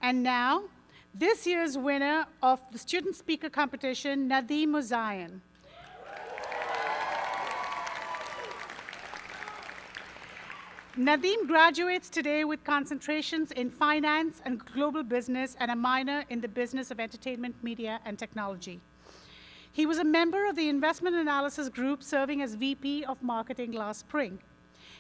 And now, this year's winner of the student speaker competition, Nadim Muzayyin. Nadim graduates today with concentrations in finance and global business and a minor in the business of entertainment, media, and technology. He was a member of the investment analysis group serving as VP of marketing last spring.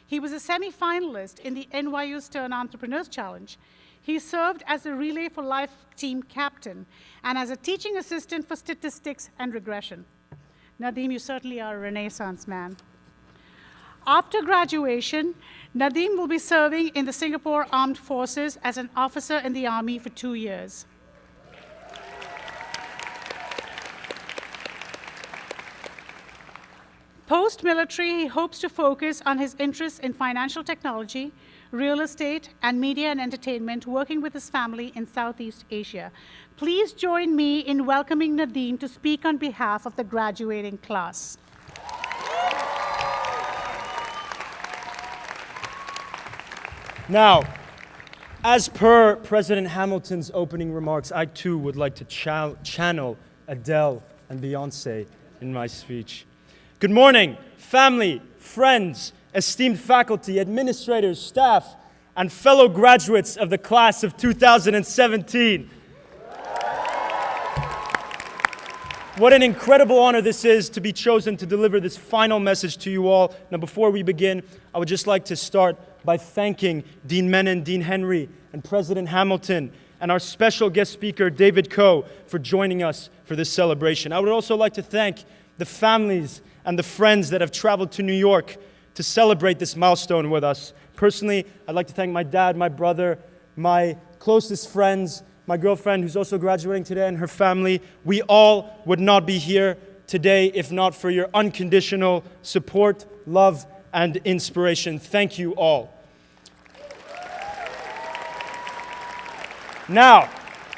He was a semi-finalist in the NYU Stern Entrepreneurs Challenge. He served as a Relay for Life team captain and as a teaching assistant for statistics and regression. Nadim, you certainly are a Renaissance man. After graduation, Nadim will be serving in the Singapore Armed Forces as an officer in the Army for 2 years. Post-military, he hopes to focus on his interests in financial technology, real estate, and media and entertainment, working with his family in Southeast Asia. Please join me in welcoming Nadim to speak on behalf of the graduating class. Now, as per President Hamilton's opening remarks, I too would like to channel Adele and Beyonce in my speech. Good morning, family, friends, esteemed faculty, administrators, staff, and fellow graduates of the class of 2017. What an incredible honor this is to be chosen to deliver this final message to you all. Now, before we begin, I would just like to start by thanking Dean Menon, Dean Henry, and President Hamilton, and our special guest speaker, David Coe, for joining us for this celebration. I would also like to thank the families and the friends that have traveled to New York to celebrate this milestone with us. Personally, I'd like to thank my dad, my brother, my closest friends, my girlfriend who's also graduating today, and her family. We all would not be here today if not for your unconditional support, love, and inspiration. Thank you all. Now,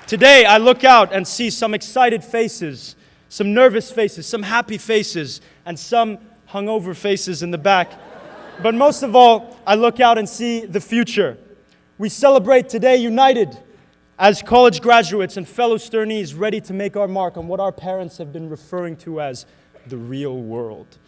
today I look out and see some excited faces, some nervous faces, some happy faces, and some hungover faces in the back. But most of all, I look out and see the future. We celebrate today united as college graduates and fellow Sternies ready to make our mark on what our parents have been referring to as the real world.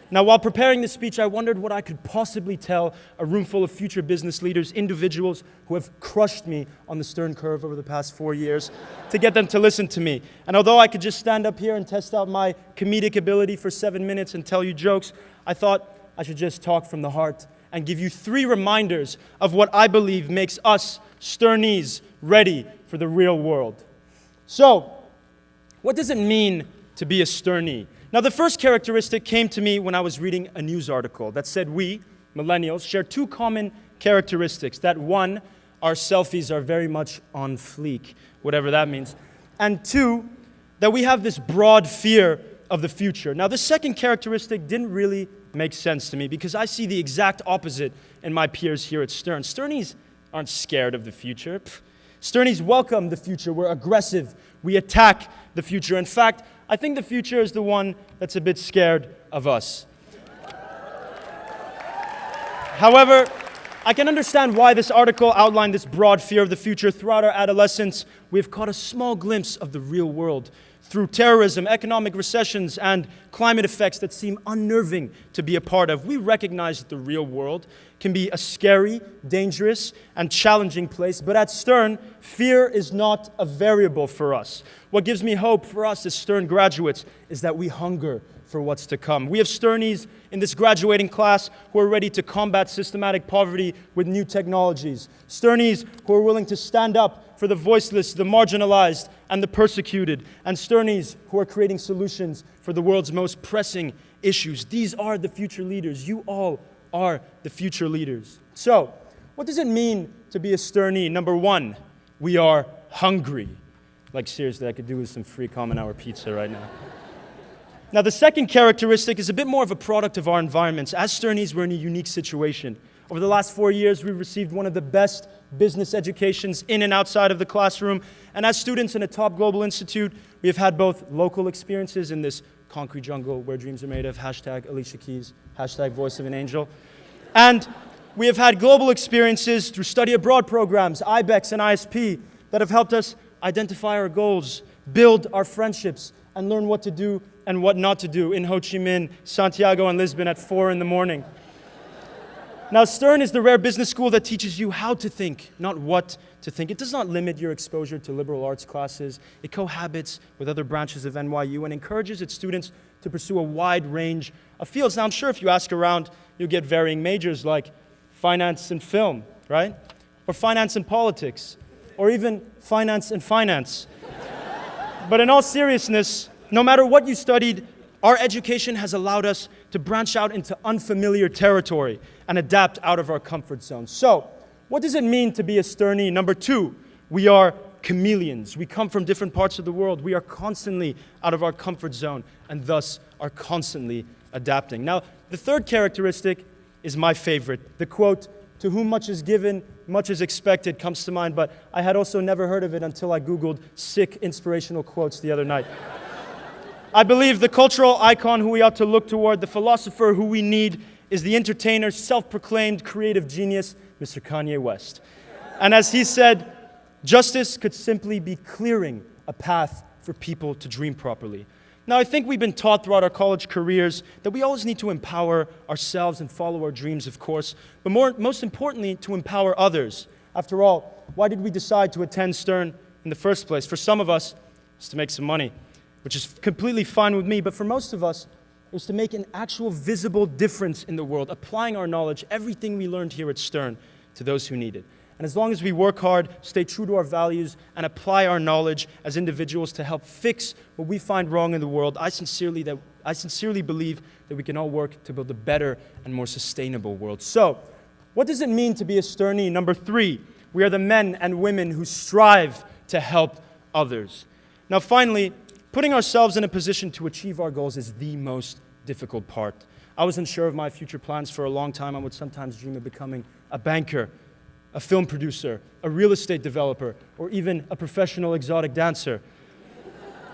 Now, while preparing this speech, I wondered what I could possibly tell a room full of future business leaders, individuals who have crushed me on the Stern curve over the past 4 years, to get them to listen to me. And although I could just stand up here and test out my comedic ability for 7 minutes and tell you jokes, I thought I should just talk from the heart and give you 3 reminders of what I believe makes us Sternies ready for the real world. So, what does it mean to be a Sternie? Now, the first characteristic came to me when I was reading a news article that said we, millennials, share 2 common characteristics. That 1, our selfies are very much on fleek, whatever that means. And 2, that we have this broad fear of the future. Now, the second characteristic didn't really make sense to me because I see the exact opposite in my peers here at Stern. Sternies aren't scared of the future. Sternies welcome the future. We're aggressive. We attack the future. In fact, I think the future is the one that's a bit scared of us. However, I can understand why this article outlined this broad fear of the future. Throughout our adolescence, we've caught a small glimpse of the real world through terrorism, economic recessions, and climate effects that seem unnerving to be a part of. We recognize that the real world can be a scary, dangerous, and challenging place, but at Stern, fear is not a variable for us. What gives me hope for us as Stern graduates is that we hunger for what's to come. We have Sternies in this graduating class who are ready to combat systematic poverty with new technologies. Sternies who are willing to stand up for the voiceless, the marginalized, and the persecuted. And Sternies who are creating solutions for the world's most pressing issues. These are the future leaders. You all are the future leaders. So, what does it mean to be a Sternie? Number 1, we are hungry. Like seriously, I could do with some free common hour pizza right now. Now, the second characteristic is a bit more of a product of our environments. As Sternies, we're in a unique situation. Over the last 4 years, we've received one of the best business educations in and outside of the classroom. And as students in a top global institute, we have had both local experiences in this concrete jungle where dreams are made of, hashtag Alicia Keys, hashtag voice of an angel. And we have had global experiences through study abroad programs, IBEX and ISP, that have helped us identify our goals, build our friendships, and learn what to do and what not to do in Ho Chi Minh, Santiago, and Lisbon at 4 in the morning. Now, Stern is the rare business school that teaches you how to think, not what to think. It does not limit your exposure to liberal arts classes. It cohabits with other branches of NYU and encourages its students to pursue a wide range of fields. Now, I'm sure if you ask around, you'll get varying majors like finance and film, right? Or finance and politics, or even finance and finance. But in all seriousness, no matter what you studied, our education has allowed us to branch out into unfamiliar territory and adapt out of our comfort zone. So, what does it mean to be a Sternee? Number 2, we are chameleons. We come from different parts of the world. We are constantly out of our comfort zone and thus are constantly adapting. Now, the third characteristic is my favorite. The quote, "To whom much is given, much is expected," comes to mind, but I had also never heard of it until I Googled sick inspirational quotes the other night. I believe the cultural icon who we ought to look toward, the philosopher who we need, is the entertainer, self-proclaimed creative genius, Mr. Kanye West. And as he said, justice could simply be clearing a path for people to dream properly. Now, I think we've been taught throughout our college careers that we always need to empower ourselves and follow our dreams, of course, but most importantly, to empower others. After all, why did we decide to attend Stern in the first place? For some of us, it's to make some money, which is completely fine with me, but for most of us, it was to make an actual visible difference in the world, applying our knowledge, everything we learned here at Stern, to those who need it. And as long as we work hard, stay true to our values, and apply our knowledge as individuals to help fix what we find wrong in the world, I sincerely believe that we can all work to build a better and more sustainable world. So, what does it mean to be a Sternee? Number 3, we are the men and women who strive to help others. Now, finally, putting ourselves in a position to achieve our goals is the most difficult part. I was unsure of my future plans for a long time. I would sometimes dream of becoming a banker, a film producer, a real estate developer, or even a professional exotic dancer.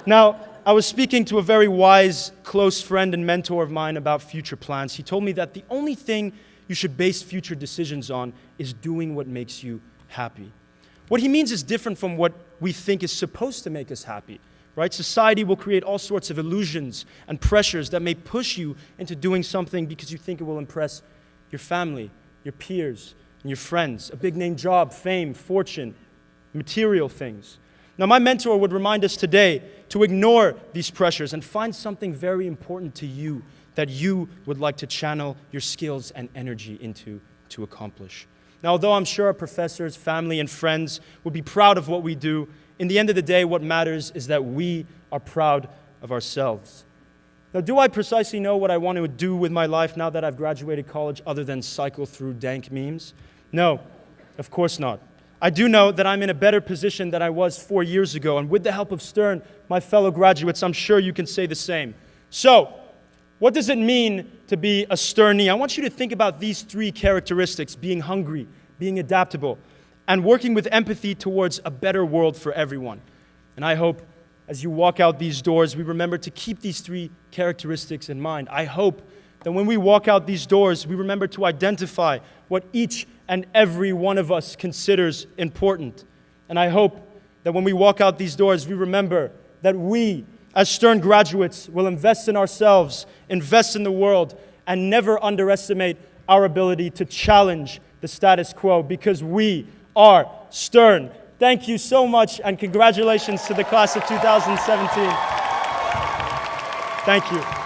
Now, I was speaking to a very wise, close friend and mentor of mine about future plans. He told me that the only thing you should base future decisions on is doing what makes you happy. What he means is different from what we think is supposed to make us happy, right? Society will create all sorts of illusions and pressures that may push you into doing something because you think it will impress your family, your peers, and your friends, a big name job, fame, fortune, material things. Now, my mentor would remind us today to ignore these pressures and find something very important to you that you would like to channel your skills and energy into to accomplish. Now, although I'm sure our professors, family, and friends would be proud of what we do, in the end of the day, what matters is that we are proud of ourselves. Now, do I precisely know what I want to do with my life now that I've graduated college other than cycle through dank memes? No, of course not. I do know that I'm in a better position than I was 4 years ago, and with the help of Stern, my fellow graduates, I'm sure you can say the same. So, what does it mean to be a Sternee? I want you to think about these 3 characteristics: being hungry, being adaptable, and working with empathy towards a better world for everyone. And I hope as you walk out these doors, we remember to keep these 3 characteristics in mind. I hope that when we walk out these doors, we remember to identify what each and every one of us considers important. And I hope that when we walk out these doors, we remember that we, as Stern graduates, will invest in ourselves, invest in the world, and never underestimate our ability to challenge the status quo, because we are Stern. Thank you so much, and congratulations to the class of 2017. Thank you.